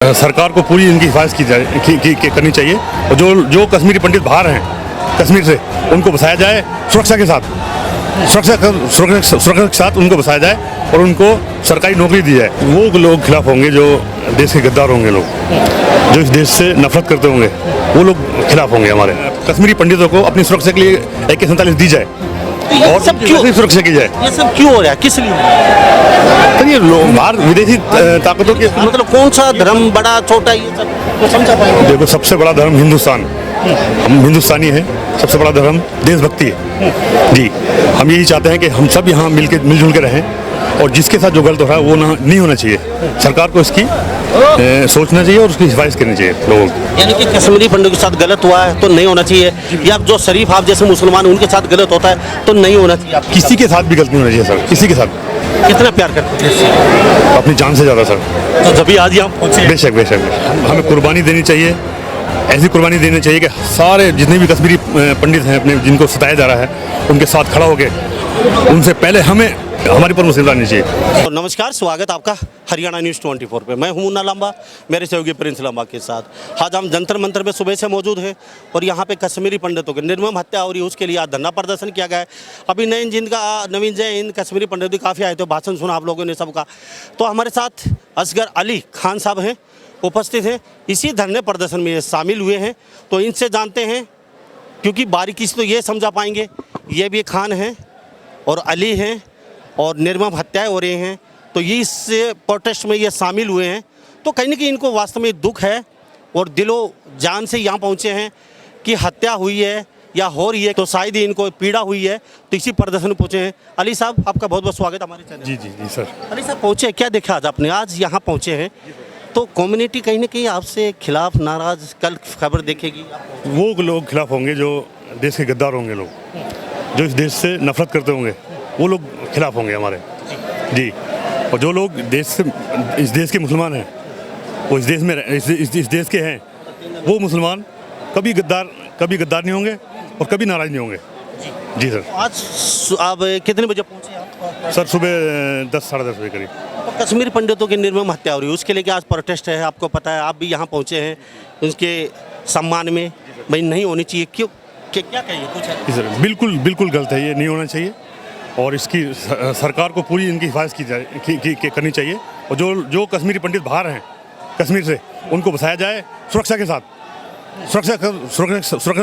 सरकार को पूरी इनकी हिफाजत की जाए करनी चाहिए और जो कश्मीरी पंडित बाहर हैं कश्मीर से उनको बसाया जाए सुरक्षा के साथ उनको बसाया जाए और उनको सरकारी नौकरी दी जाए। वो लोग खिलाफ होंगे जो देश के गद्दार होंगे, लोग जो इस देश से नफरत करते होंगे, वो लोग खिलाफ होंगे। हमारे कश्मीरी पंडितों को अपनी सुरक्षा के लिए AK-47 दी जाए और सब क्यों सुरक्षा की जाए। ये सब क्यों हो रहा है, किस लिए हो रहा है? तो ये लोग बाहर विदेशी ताकतों के मतलब कौन सा धर्म बड़ा छोटा ये सब तो समझा पाएंगे। देखो, सबसे बड़ा धर्म हिंदुस्तान, हम हिंदुस्तानी हैं। सबसे बड़ा धर्म देशभक्ति है जी। हम यही चाहते हैं कि हम सब यहाँ मिलजुल के रहें और जिसके साथ जो गलत हो रहा है वो नहीं होना चाहिए। सरकार को इसकी सोचना चाहिए और उसकी हिफाजत करनी चाहिए लोगों की। यानी कि कश्मीरी पंडितों के साथ गलत हुआ है तो नहीं होना चाहिए, या जो शरीफ आप जैसे मुसलमान उनके साथ गलत होता है तो नहीं होना चाहिए। किसी के साथ भी गलत नहीं होना चाहिए सर, किसी के साथ। कितना प्यार करते हैं अपनी जान से ज़्यादा सर। तो जब आज यहाँ पहुँचे। बेशक बेशक हमें कुर्बानी देनी चाहिए, ऐसी कुर्बानी देनी चाहिए कि सारे जितने भी कश्मीरी पंडित हैं अपने जिनको सताया जा रहा है उनके साथ खड़ा होकर उनसे पहले हमारी पर मुसीबत आनी चाहिए। तो नमस्कार, स्वागत आपका हरियाणा न्यूज़ 24 पे। मैं हूं मुन्ना लांबा, मेरे सहयोगी प्रिंस लांबा के साथ। आज हम जंतर मंतर पे सुबह से मौजूद हैं और यहाँ पे कश्मीरी पंडितों की निर्मम हत्या हो रही है, उसके लिए आज धरना प्रदर्शन किया गया है। अभी नवीन जय हिंद कश्मीरी पंडित भी काफ़ी आए थे, भाषण सुना आप लोगों ने सबका। तो हमारे साथ असगर अली खान साहब हैं, उपस्थित हैं, इसी धरने प्रदर्शन में ये शामिल हुए हैं। तो इनसे जानते हैं, क्योंकि बारीकी से तो ये समझा पाएंगे, ये भी खान हैं और अली हैं और निर्मम हत्याएं हो रही हैं, तो ये इस प्रोटेस्ट में ये शामिल हुए हैं। तो कहीं ना कहीं इनको वास्तव में दुख है और दिलो जान से यहाँ पहुँचे हैं कि हत्या हुई है या हो रही है, तो शायद ही इनको पीड़ा हुई है, तो इसी प्रदर्शन में पहुँचे हैं। अली साहब, आपका बहुत बहुत स्वागत हमारे चैनल। जी जी जी सर। अली साहब पहुँचे, क्या देखा आज आपने? आज यहाँ पहुँचे हैं तो कम्युनिटी कहीं ना कहीं आपसे खिलाफ नाराज, कल खबर देखेगी। वो लोग खिलाफ होंगे जो देश के गद्दार होंगे, लोग जो इस देश से नफरत करते होंगे, वो लोग खिलाफ होंगे हमारे जी। और जो लोग इस देश के मुसलमान हैं, वो इस देश के हैं, वो मुसलमान कभी गद्दार नहीं होंगे और कभी नाराज नहीं होंगे जी सर। आज आप कितने बजे पहुँचे आप? सर सुबह 10 साढ़े 10 बजे करीब। तो कश्मीरी पंडितों की निर्मम हत्या हो रही है, उसके लिए क्या आज प्रोटेस्ट है? आपको पता है, आप भी यहाँ पहुँचे हैं उसके सम्मान में, भाई नहीं होनी चाहिए, क्यों, क्या कहिए कुछ है? जी सर, बिल्कुल गलत है, ये नहीं होना चाहिए और इसकी सरकार को पूरी इनकी हिफाजत करनी चाहिए और जो कश्मीरी पंडित बाहर हैं कश्मीर से उनको बसाया जाए सुरक्षा के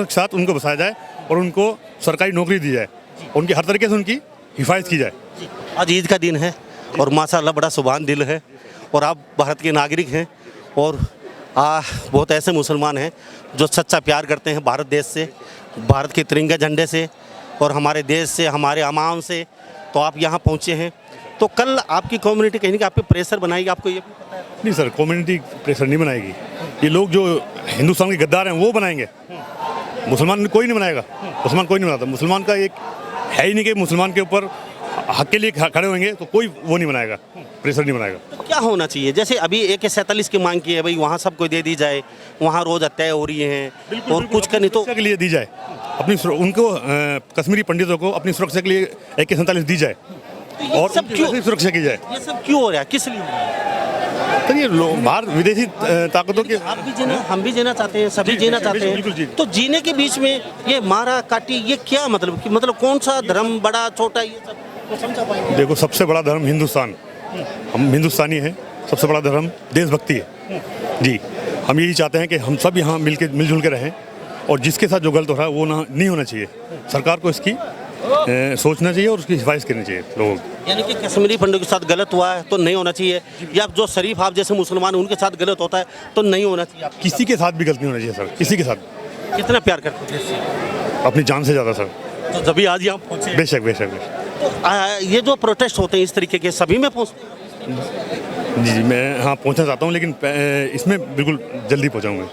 साथ उनको बसाया जाए और उनको सरकारी नौकरी दी जाए, उनकी हर तरीके से उनकी हिफाजत की जाए। आज ईद का दिन है और माशाल्लाह बड़ा सुभान दिल है और आप भारत के नागरिक हैं और बहुत ऐसे मुसलमान हैं जो सच्चा प्यार करते हैं भारत देश से, भारत के तिरंगे झंडे से और हमारे देश से, हमारे अमाम से। तो आप यहाँ पहुँचे हैं, तो कल आपकी कम्युनिटी कहीं ना कहीं आप पे प्रेशर बनाएगी, आपको ये भी पता है? नहीं सर, कम्युनिटी प्रेशर नहीं बनाएगी, ये लोग जो हिंदुस्तान के गद्दार हैं वो बनाएंगे। मुसलमान कोई नहीं बनाएगा, मुसलमान कोई नहीं बनाता। मुसलमान का एक है ही नहीं कि मुसलमान के ऊपर हक के लिए खड़े होंगे, तो कोई वो नहीं बनाएगा, प्रेशर नहीं बनाएगा। तो क्या होना चाहिए? जैसे अभी AK-47 की मांग की है, भाई वहाँ सबको दे दी जाए, वहाँ रोज़ हत्याएं हो रही हैं और कुछ करनी तो के लिए दी जाए, उनको कश्मीरी पंडितों को अपनी सुरक्षा के लिए AK-47 दी जाए और सब क्यों सुरक्षा की जाए। ये सब क्यों हो रहा है, किस लिए हो रहा है? तो ये लोग बाहर विदेशी ताकतों के आप भी जीना, हम भी जीना चाहते हैं, सभी जीना चाहते बिल्कुल जी। हैं, तो जीने के बीच में ये मारा काटी, ये क्या मतलब कौन सा धर्म बड़ा छोटा, ये सब तो समझा पाएंगे। देखो, सबसे बड़ा धर्म हिंदुस्तान, हम हिंदुस्तानी हैं। सबसे बड़ा धर्म देशभक्ति है जी। हम यही चाहते हैं कि हम सब यहाँ मिलजुल के रहें और जिसके साथ जो गलत हो रहा है वो नहीं होना चाहिए। सरकार को इसकी सोचना चाहिए और उसकी हिफाजत करनी चाहिए लोगों की। यानी कि कश्मीरी पंडितों के साथ गलत हुआ है तो नहीं होना चाहिए, या जो शरीफ आप जैसे मुसलमान उनके साथ गलत होता है तो नहीं होना चाहिए। किसी के साथ भी गलत नहीं होना चाहिए सर, किसी के साथ। कितना प्यार करते हैं? अपनी जान से ज़्यादा सर। तो जब आज यहाँ पहुँचे। बेशक तो ये जो प्रोटेस्ट होते हैं इस तरीके के, सभी में पहुँचते हैं? जी, मैं हाँ पहुँचना चाहता हूँ, लेकिन इसमें बिल्कुल जल्दी पहुँचाऊँगा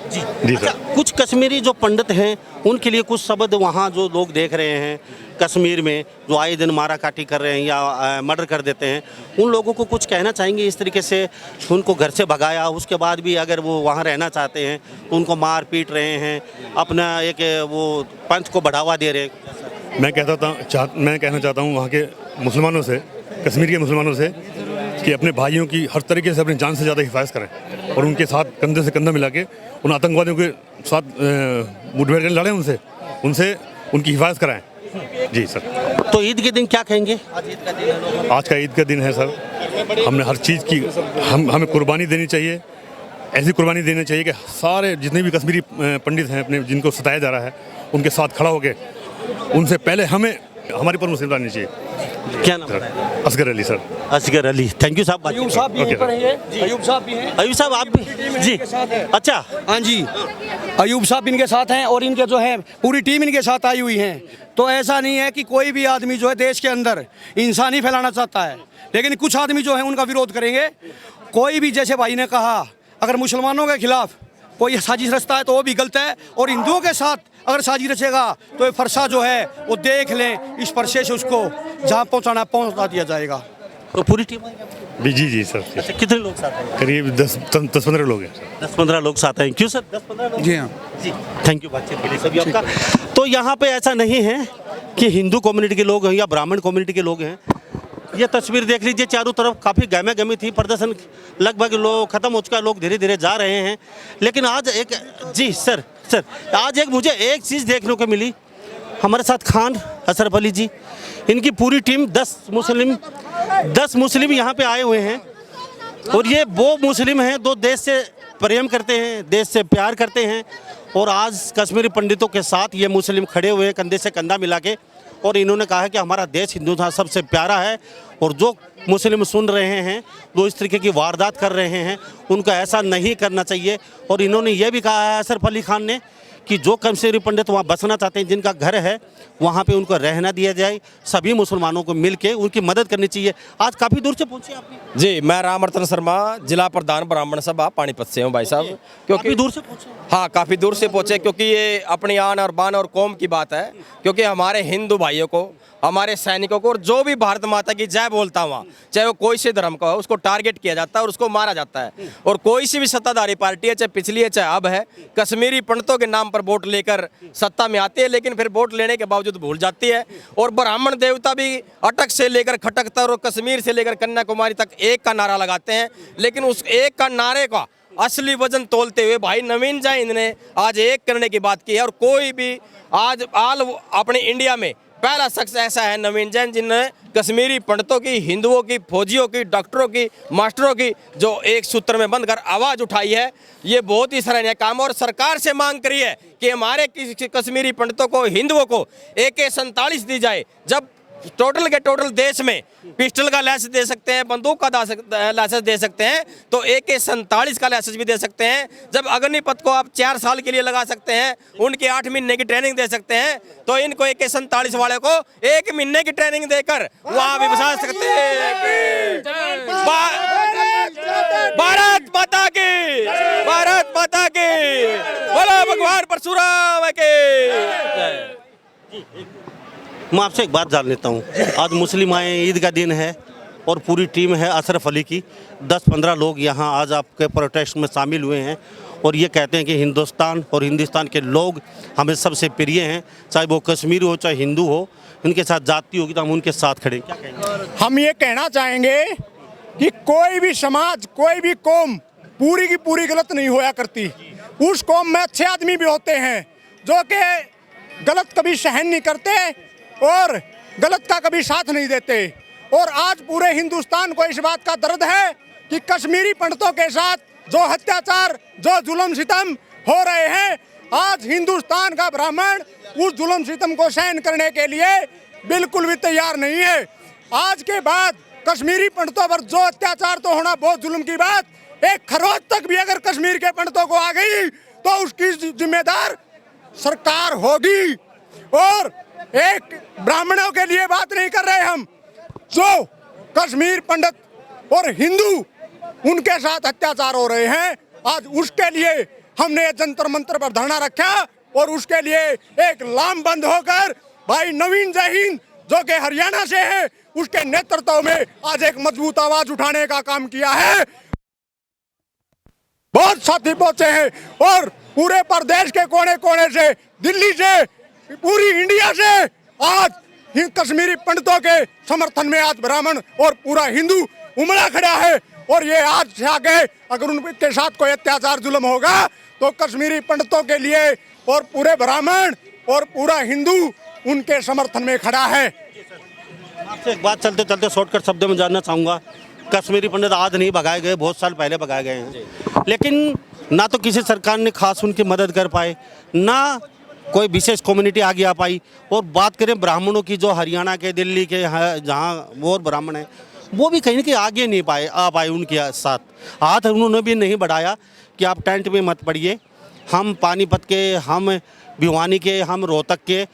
जी सर। कुछ कश्मीरी जो पंडित हैं उनके लिए कुछ शब्द वहाँ जो लोग देख रहे हैं कश्मीर में, जो आए दिन मारा काटी कर रहे हैं या मर्डर कर देते हैं, उन लोगों को कुछ कहना चाहेंगे? इस तरीके से उनको घर से भगाया, उसके बाद भी अगर वो वहाँ रहना चाहते हैं तो उनको मार पीट रहे हैं, अपना एक वो पंथ को बढ़ावा दे रहे हैं। मैं कहना चाहता हूँ वहाँ के मुसलमानों से, कश्मीर के मुसलमानों से कि अपने भाइयों की हर तरीके से अपनी जान से ज़्यादा हिफाजत करें और उनके साथ कंधे से कंधा मिला के उन आतंकवादियों के साथ मुठभेड़ लड़ें, उनसे उनकी हिफाजत कराएं। जी सर। तो ईद के दिन क्या कहेंगे? आज का ईद का दिन है सर, हमने हर चीज़ की हमें कुर्बानी देनी चाहिए, ऐसी कुर्बानी देनी चाहिए कि सारे जितने भी कश्मीरी पंडित हैं अपने जिनको सताया जा रहा है उनके साथ खड़ा होकर उनसे पहले हमें हमारी पर मुसीबत आनी चाहिए। क्या नाम है? Asgar Ali sir. Asgar Ali, thank you साहब। अयूब साहब भी यहीं पर हैं, अयूब साहब भी हैं। अयूब साहब आप भी जी? अच्छा, हाँ जी, अयूब साहब इनके साथ हैं और इनके जो है पूरी टीम इनके साथ आई हुई हैं। तो ऐसा नहीं है कि कोई भी आदमी जो है देश के अंदर इंसानी फैलाना चाहता है, लेकिन कुछ आदमी जो है उनका विरोध करेंगे। कोई भी, जैसे भाई ने कहा, अगर मुसलमानों के खिलाफ कोई साजिश रचता है तो वो भी गलत है, और हिंदुओं के साथ अगर साजिश रचेगा तो ये फरसा जो है वो देख लें, इस फरसे से उसको जहाँ पहुँचा दिया जाएगा। तो पूरी टीम जी सर। अच्छा, कितने लोग साथ हैं? करीब 10-15 लोग हैं। 10-15 लोग साथ हैं। क्यों सर 10-15 लोग? जी हाँ जी, थैंक यू बातचीत के लिए सभी आपका। तो यहाँ पे ऐसा नहीं है कि हिंदू कम्युनिटी के लोग हैं या ब्राह्मण कम्युनिटी के लोग हैं। ये तस्वीर देख लीजिए, चारों तरफ काफ़ी गहमा गहमी थी, प्रदर्शन लगभग लोग ख़त्म हो चुका है, लोग धीरे धीरे जा रहे हैं। लेकिन आज एक, जी सर, आज एक मुझे एक चीज़ देखने को मिली। हमारे साथ खान अशरफ अली जी, इनकी पूरी टीम 10 मुस्लिम यहाँ पे आए हुए हैं, और ये वो मुस्लिम हैं जो देश से प्रेम करते हैं, देश से प्यार करते हैं। और आज कश्मीरी पंडितों के साथ ये मुस्लिम खड़े हुए हैं कंधे से कंधा मिला के, और इन्होंने कहा है कि हमारा देश हिंदुस्तान सबसे प्यारा है, और जो मुस्लिम सुन रहे हैं, जो इस तरीके की वारदात कर रहे हैं, उनको ऐसा नहीं करना चाहिए। और इन्होंने ये भी कहा है अशरफ अली खान ने कि जो कश्मीरी पंडित वहाँ बसना चाहते हैं, जिनका घर है वहाँ पे उनको रहना दिया जाए, सभी मुसलमानों को मिल के उनकी मदद करनी चाहिए। आज काफ़ी दूर से पहुँचे आप? जी, मैं रामरतन शर्मा, जिला प्रधान ब्राह्मण सभा पानीपत से हूँ भाई साहब। क्योंकि काफ़ी दूर से पहुँचे? हाँ, काफ़ी दूर से पहुँचे, क्योंकि ये अपनी आन और बान और कौम की बात है। क्योंकि हमारे हिंदू भाइयों को, हमारे सैनिकों को, और जो भी भारत माता की जय बोलता हुआ, चाहे वो कोई से धर्म का हो, उसको टारगेट किया जाता है और उसको मारा जाता है। और कोई सी भी सत्ताधारी पार्टी है, चाहे पिछली है चाहे अब है, कश्मीरी पंडितों के नाम पर वोट लेकर सत्ता में आती है, लेकिन फिर वोट लेने के बावजूद भूल जाती है। और ब्राह्मण देवता भी अटक से लेकर खटक तक और कश्मीर से लेकर कन्याकुमारी तक एक का नारा लगाते हैं, लेकिन उस एक का नारे का असली वजन तोलते हुए भाई नवीन जैन ने आज एक करने की बात की है। और कोई भी आज अपने इंडिया में पहला शख्स ऐसा है नवीन जैन, जिन्होंने कश्मीरी पंडितों की, हिंदुओं की, फौजियों की, डॉक्टरों की, मास्टरों की जो एक सूत्र में बंद कर आवाज़ उठाई है। ये बहुत ही सराहनीय काम, और सरकार से मांग करी है कि हमारे कश्मीरी पंडितों को, हिंदुओं को AK-47 दी जाए। जब टोटल के टोटल देश में पिस्टल का लाइसेंस दे सकते हैं, बंदूक का लाइसेंस दे सकते हैं, तो AK-47 का लाइसेंस भी दे सकते हैं। जब अग्निपथ को आप 4 साल के लिए लगा सकते हैं, उनके 8 महीने की ट्रेनिंग दे सकते हैं, तो इनको AK-47 वाले को 1 महीने की ट्रेनिंग देकर वहाँ भी बसा सकते हैं। भारत माता की, भारत माता की, बोलो भगवान परशुराम की। मैं आपसे एक बात जान लेता हूँ। आज मुस्लिम आए, ईद का दिन है, और पूरी टीम है अशरफ अली की, 10-15 लोग यहाँ आज आपके प्रोटेस्ट में शामिल हुए हैं, और ये कहते हैं कि हिंदुस्तान और हिंदुस्तान के लोग हमें सबसे प्रिय हैं, चाहे वो कश्मीरी हो चाहे हिंदू हो, इनके साथ जाति होगी तो हम उनके साथ खड़े। क्या कहेंगे? हम ये कहना चाहेंगे कि कोई भी समाज, कोई भी कौम पूरी की पूरी गलत नहीं होया करती। उस कौम में अच्छे आदमी भी होते हैं जो कि गलत कभी सहन नहीं करते और गलत का कभी साथ नहीं देते। और आज पूरे हिंदुस्तान को इस बात का दर्द है कि कश्मीरी पंडितों के साथ जो अत्याचार, जो जुल्म सितम हो रहे हैं, आज हिंदुस्तान का ब्राह्मण उस जुल्म सितम को सहन करने के लिए बिल्कुल भी तैयार नहीं है। आज के बाद कश्मीरी पंडितों पर जो अत्याचार तो होना बहुत जुल्म की बात, एक खरोच तक भी अगर कश्मीर के पंडितों को आ गई तो उसकी जिम्मेदार सरकार होगी। और एक ब्राह्मणों के लिए बात नहीं कर रहे हम, जो कश्मीर पंडित और हिंदू उनके साथ अत्याचार हो रहे हैं, आज उसके लिए हमने जंतर मंतर पर धरना रखा, और उसके लिए एक लामबंद होकर भाई नवीन जहीन जो कि हरियाणा से है, उसके नेतृत्व में आज एक मजबूत आवाज उठाने का काम किया है। बहुत साथी पहुंचे हैं, और पूरे प्रदेश के कोने कोने से, दिल्ली से, पूरी इंडिया से आज कश्मीरी पंडितों के समर्थन में आज ब्राह्मण और पूरा हिंदू उमड़ा खड़ा है। और ये आज से आगे अगर उनके साथ कोई अत्याचार जुल्म होगा तो कश्मीरी पंडितों के लिए और पूरे ब्राह्मण और पूरा हिंदू उनके समर्थन में खड़ा है। आपसे एक बात चलते चलते शॉर्टकट शब्दों में जानना चाहूँगा, कश्मीरी पंडित आज नहीं भगाए गए, बहुत साल पहले भगाए गए हैं, लेकिन ना तो किसी सरकार ने खास उनकी मदद कर पाए, ना कोई विशेष कम्युनिटी आगे आ पाई। और बात करें ब्राह्मणों की, जो हरियाणा के, दिल्ली के जहाँ वो ब्राह्मण हैं, वो भी कहीं ना कहीं आगे नहीं आ पाए उनके साथ। हाथ उन्होंने भी नहीं बढ़ाया कि आप टेंट में मत पड़िए, हम पानीपत के, हम भिवानी के, हम रोहतक के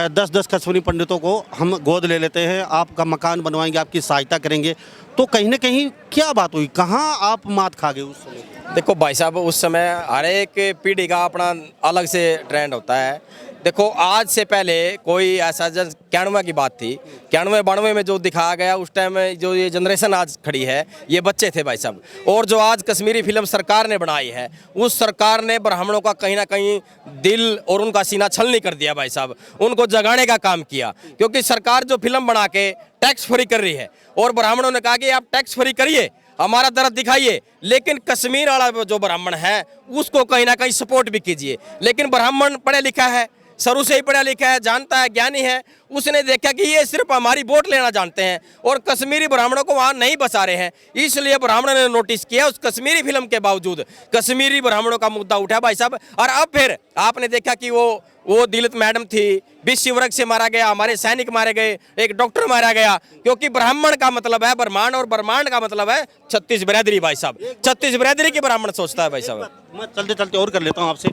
10-10 कश्मीरी पंडितों को हम गोद ले लेते हैं, आपका मकान बनवाएंगे, आपकी सहायता करेंगे। तो कहीं ना कहीं क्या बात हुई, कहाँ आप मात खा गए उस समय? देखो भाई साहब, उस समय हर एक पीढ़ी का अपना अलग से ट्रेंड होता है। देखो आज से पहले कोई ऐसा 91 की बात थी, 91-92 में जो दिखाया गया उस टाइम में, जो ये जनरेशन आज खड़ी है ये बच्चे थे भाई साहब। और जो आज कश्मीरी फिल्म सरकार ने बनाई है, उस सरकार ने ब्राह्मणों का कहीं ना कहीं दिल और उनका सीना छलनी कर दिया भाई साहब, उनको जगाने का काम किया। क्योंकि सरकार जो फिल्म बना के टैक्स फ्री कर रही है और ब्राह्मणों ने कहा कि आप टैक्स फ्री करिए, हमारा दर्द दिखाइए, लेकिन कश्मीर वाला जो ब्राह्मण है उसको कहीं ना कहीं सपोर्ट भी कीजिए। लेकिन ब्राह्मण पढ़ा लिखा है, शुरू से ही पढ़ा लिखा है, जानता है, ज्ञानी है, उसने देखा कि ये सिर्फ हमारी वोट लेना जानते हैं और कश्मीरी ब्राह्मणों को वहाँ नहीं बसा रहे हैं, इसलिए ब्राह्मणों ने नोटिस किया। उस कश्मीरी फिल्म के बावजूद कश्मीरी ब्राह्मणों का मुद्दा उठा भाई साहब। और अब फिर आपने देखा कि वो दिलित मैडम थी, 20 शिवरक से मारा गया, हमारे सैनिक मारे गए, एक डॉक्टर मारा गया, क्योंकि ब्राह्मण का मतलब है ब्रह्मांड और ब्रह्मांड का मतलब है 36 बिरादरी भाई साहब। 36 बिरादरी की ब्राह्मण सोचता है भाई साहब। मैं चलते चलते और कर लेता हूँ आपसे,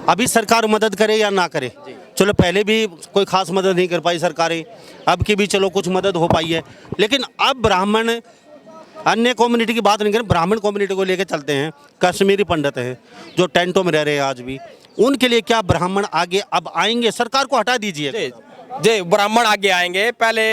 अभी सरकार मदद करे या ना करे, चलो पहले भी कोई खास मदद नहीं कर पाई सरकारें, अब की भी चलो कुछ मदद हो पाई है, लेकिन अब ब्राह्मण, अन्य कम्युनिटी की बात नहीं करें, ब्राह्मण कम्युनिटी को लेकर चलते हैं, कश्मीरी पंडित हैं जो टेंटों में रह रहे हैं आज भी, उनके लिए क्या ब्राह्मण आगे अब आएंगे? सरकार को हटा दीजिए जी, ब्राह्मण आगे आएंगे। पहले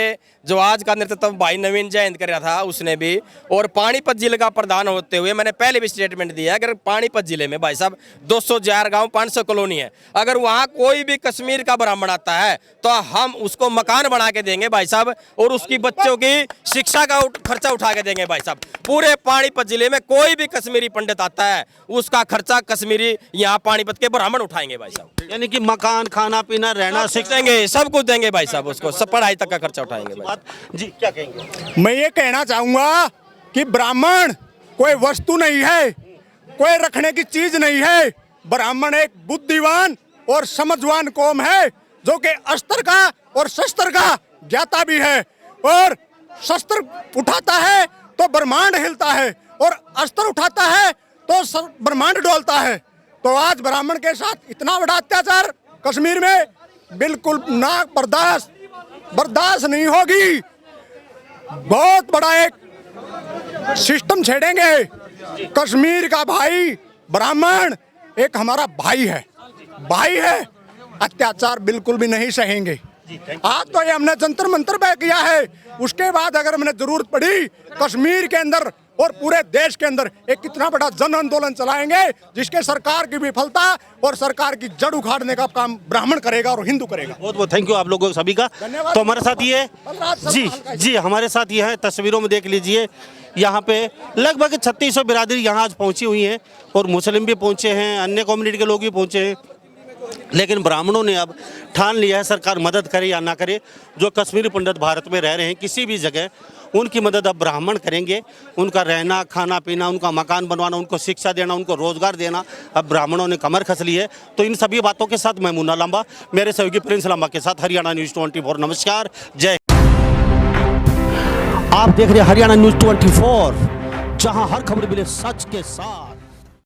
जो आज का नेतृत्व भाई नवीन जयंत कर रहा था उसने भी, और पानीपत जिले का प्रधान होते हुए मैंने पहले भी स्टेटमेंट दिया, अगर पानीपत जिले में भाई साहब 204 गांव 500 कॉलोनी है, अगर वहां कोई भी कश्मीर का ब्राह्मण आता है तो हम उसको मकान बना के देंगे भाई साहब, और उसकी बच्चों की शिक्षा का खर्चा उठा के देंगे भाई साहब। पूरे पानीपत जिले में कोई भी कश्मीरी पंडित आता है उसका खर्चा कश्मीरी यहाँ पानीपत के ब्राह्मण उठाएंगे भाई साहब। यानी कि मकान, खाना पीना, रहना, शिक्षा देंगे, सब कुछ देंगे भाई साहब, उसको सब पढ़ाई तक का खर्चा उठाएंगे भाई। जी क्या कहेंगे? मैं ये कहना चाहूंगा कि ब्राह्मण कोई वस्तु नहीं है, कोई रखने की चीज नहीं है। ब्राह्मण एक बुद्धिवान और समझवान कौम है जो कि अस्त्र का और शस्त्र का ज्ञाता भी है, और शस्त्र उठाता है तो ब्रह्मांड हिलता है और अस्त्र उठाता है तो ब्रह्मांड डोलता है। तो आज ब्राह्मण के साथ इतना बड़ा अत्याचार कश्मीर में बिल्कुल ना बर्दाश्त नहीं होगी। बहुत बड़ा एक सिस्टम छेड़ेंगे। कश्मीर का भाई ब्राह्मण एक हमारा भाई है, अत्याचार बिल्कुल भी नहीं सहेंगे। आज तो ये हमने जंतर मंतर पे किया है, उसके बाद अगर हमने जरूरत पड़ी कश्मीर के अंदर और पूरे देश के अंदर एक कितना बड़ा जन आंदोलन चलाएंगे जिसके सरकार की विफलता और सरकार की जड़ उखाड़ने का काम ब्राह्मण करेगा और हिंदू करेगा। बहुत बहुत थैंक यू आप लोगों सभी का। तो हमारे साथ ये जी हमारे साथ ये है, तस्वीरों में देख लीजिए, यहाँ पे लगभग 3600 बिरादरी यहाँ आज पहुँची हुई हैं और मुस्लिम भी पहुँचे हैं, अन्य कम्युनिटी के लोग भी पहुँचे हैं, लेकिन ब्राह्मणों ने अब ठान लिया है सरकार मदद करे या ना करे, जो कश्मीरी पंडित भारत में रह रहे हैं किसी भी जगह, उनकी मदद अब ब्राह्मण करेंगे। उनका रहना, खाना पीना, उनका मकान बनवाना, उनको शिक्षा देना, उनको रोजगार देना, अब ब्राह्मणों ने कमर कस ली है। तो इन सभी बातों के साथ मैं मुन्ना लांबा, मेरे सहयोगी प्रिंस लांबा के साथ हरियाणा न्यूज़ 24। नमस्कार, जय। आप देख रहे हैं हरियाणा न्यूज़ 24, जहां हर खबर मिले सच के साथ।